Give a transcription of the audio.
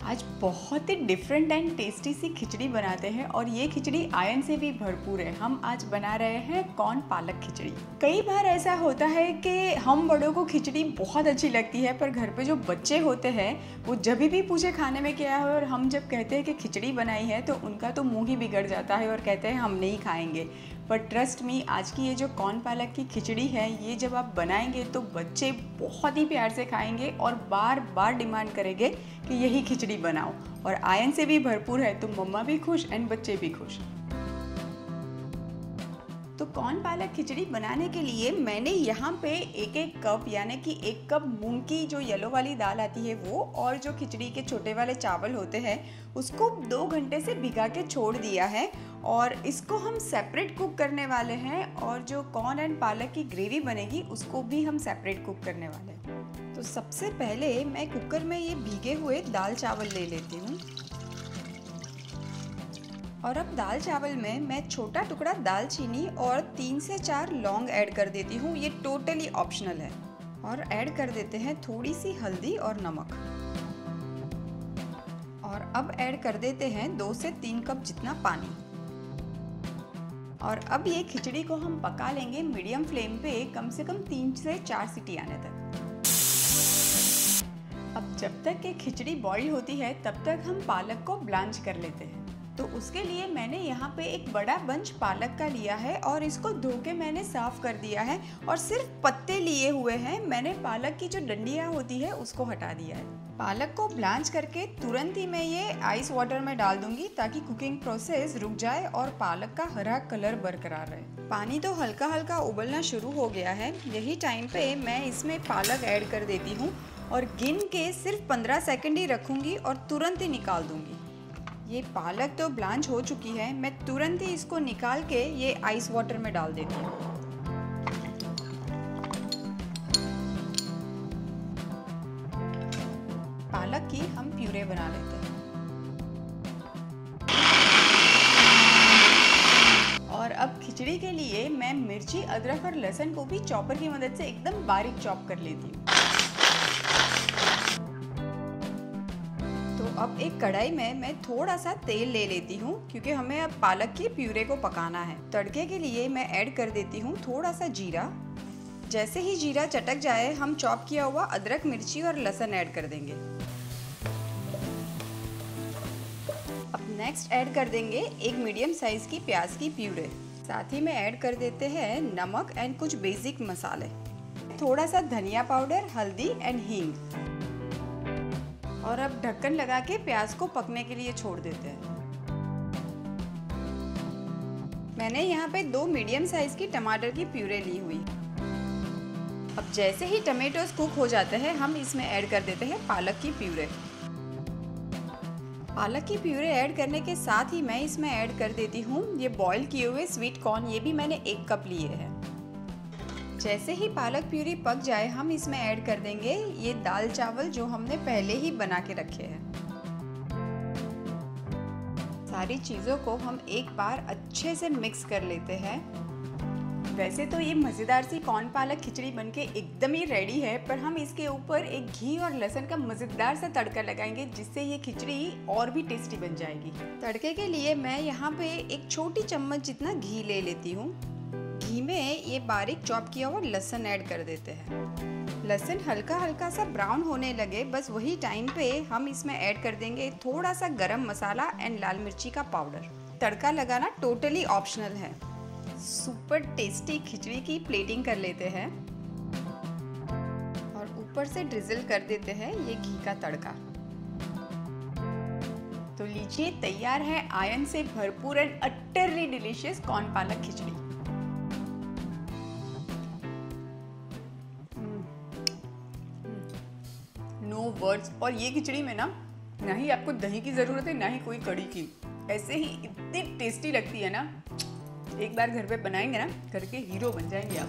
आज बहुत ही different and tasty सी खिचड़ी बनाते हैं और ये खिचड़ी आयरन से भी भरपूर है। हम आज बना रहे हैं कॉर्न पालक खिचड़ी। कई बार ऐसा होता है कि हम बड़ों को खिचड़ी बहुत अच्छी लगती है, पर घर पे जो बच्चे होते हैं वो जब भी पूछे खाने में क्या है और हम जब कहते हैं कि खिचड़ी बनाई है तो उनका तो मुँह ही बिगड़ जाता है और कहते हैं हम नहीं खाएंगे। पर ट्रस्ट मी, आज की ये जो कॉर्न पालक की खिचड़ी है, ये जब आप बनाएंगे तो बच्चे बहुत ही प्यार से खाएंगे और बार बार डिमांड करेंगे कि यही खिचड़ी बनाओ। और आयरन से भी भरपूर है तो मम्मा भी खुश एंड बच्चे भी खुश। तो कॉर्न पालक खिचड़ी बनाने के लिए मैंने यहाँ पे एक कप यानी कि 1 कप मूंग की जो येलो वाली दाल आती है वो, और जो खिचड़ी के छोटे वाले चावल होते हैं उसको 2 घंटे से भिगा के छोड़ दिया है। और इसको हम सेपरेट कुक करने वाले हैं और जो कॉर्न एंड पालक की ग्रेवी बनेगी उसको भी हम सेपरेट कुक करने वाले हैं। तो सबसे पहले मैं कुकर में ये भीगे हुए दाल चावल ले लेती हूँ। और अब दाल चावल में मैं छोटा टुकड़ा दालचीनी और 3 से 4 लौंग ऐड कर देती हूँ। ये टोटली ऑप्शनल है। और ऐड कर देते हैं थोड़ी सी हल्दी और नमक। और अब ऐड कर देते हैं 2 से 3 कप जितना पानी। और अब ये खिचड़ी को हम पका लेंगे मीडियम फ्लेम पे कम से कम 3 से 4 सीटी आने तक। अब जब तक ये खिचड़ी बॉईल होती है तब तक हम पालक को ब्लांच कर लेते हैं। तो उसके लिए मैंने यहाँ पे एक बड़ा बंच पालक का लिया है और इसको धो के मैंने साफ़ कर दिया है और सिर्फ पत्ते लिए हुए हैं। मैंने पालक की जो डंडियाँ होती है उसको हटा दिया है। पालक को ब्लांच करके तुरंत ही मैं ये आइस वाटर में डाल दूंगी ताकि कुकिंग प्रोसेस रुक जाए और पालक का हरा कलर बरकरार रहे। पानी तो हल्का हल्का उबलना शुरू हो गया है। यही टाइम पे मैं इसमें पालक ऐड कर देती हूँ और गिन के सिर्फ 15 सेकेंड ही रखूँगी और तुरंत ही निकाल दूँगी। ये पालक तो ब्लांच हो चुकी है, मैं तुरंत ही इसको निकाल के ये आइस वाटर में डाल देती हूँ। पालक की हम प्यूरे बना लेते हैं। और अब खिचड़ी के लिए मैं मिर्ची, अदरक और लहसुन को भी चॉपर की मदद से एकदम बारीक चॉप कर लेती हूँ। तो अब एक कढ़ाई में मैं थोड़ा सा तेल ले लेती हूँ क्योंकि हमें अब पालक की प्यूरे को पकाना है। तड़के के लिए मैं ऐड कर देती हूँ थोड़ा सा जीरा। जैसे ही जीरा चटक जाए हम चॉप किया हुआ अदरक, मिर्ची और लहसुन ऐड कर देंगे। अब नेक्स्ट ऐड कर देंगे एक मीडियम साइज की प्याज की प्यूरे। साथ ही में ऐड कर देते हैं नमक एंड कुछ बेसिक मसाले, थोड़ा सा धनिया पाउडर, हल्दी एंड हींग। और अब ढक्कन लगा के प्याज को पकने के लिए छोड़ देते हैं। मैंने यहाँ पे 2 मीडियम साइज की टमाटर की प्यूरे ली हुई। अब जैसे ही टमेटोज कुक हो जाते हैं हम इसमें ऐड कर देते हैं पालक की प्यूरे। पालक की प्यूरे ऐड करने के साथ ही मैं इसमें ऐड कर देती हूँ ये बॉईल किए हुए स्वीट कॉर्न। ये भी मैंने 1 कप लिए हैं। जैसे ही पालक प्यूरी पक जाए हम इसमें ऐड कर देंगे ये दाल चावल जो हमने पहले ही बना के रखे हैं। सारी चीज़ों को हम एक बार अच्छे से मिक्स कर लेते हैं। वैसे तो ये मज़ेदार सी कॉर्न पालक खिचड़ी बनके एकदम ही रेडी है, पर हम इसके ऊपर एक घी और लहसुन का मज़ेदार सा तड़का लगाएंगे जिससे ये खिचड़ी और भी टेस्टी बन जाएगी। तड़के के लिए मैं यहाँ पे एक छोटी चम्मच जितना घी ले लेती हूँ। घी में ये बारीक चॉप किया हुआ लहसुन ऐड कर देते हैं। लहसुन हल्का हल्का सा ब्राउन होने लगे, बस वही टाइम पे हम इसमें ऐड कर देंगे थोड़ा सा गरम मसाला एंड लाल मिर्ची का पाउडर। तड़का लगाना टोटली ऑप्शनल है। सुपर टेस्टी खिचड़ी की प्लेटिंग कर लेते हैं और ऊपर से ड्रिजल कर देते हैं ये घी का तड़का। तो लीजिए, तैयार है आयरन से भरपूर एंड अटरली डिलीशियस कॉर्न पालक खिचड़ी। No words. और ये खिचड़ी में ना ही आपको दही की ज़रूरत है ना ही कोई कड़ी की। ऐसे ही इतनी टेस्टी लगती है ना। एक बार घर पे बनाएंगे ना, घर के हीरो बन जाएंगे आप।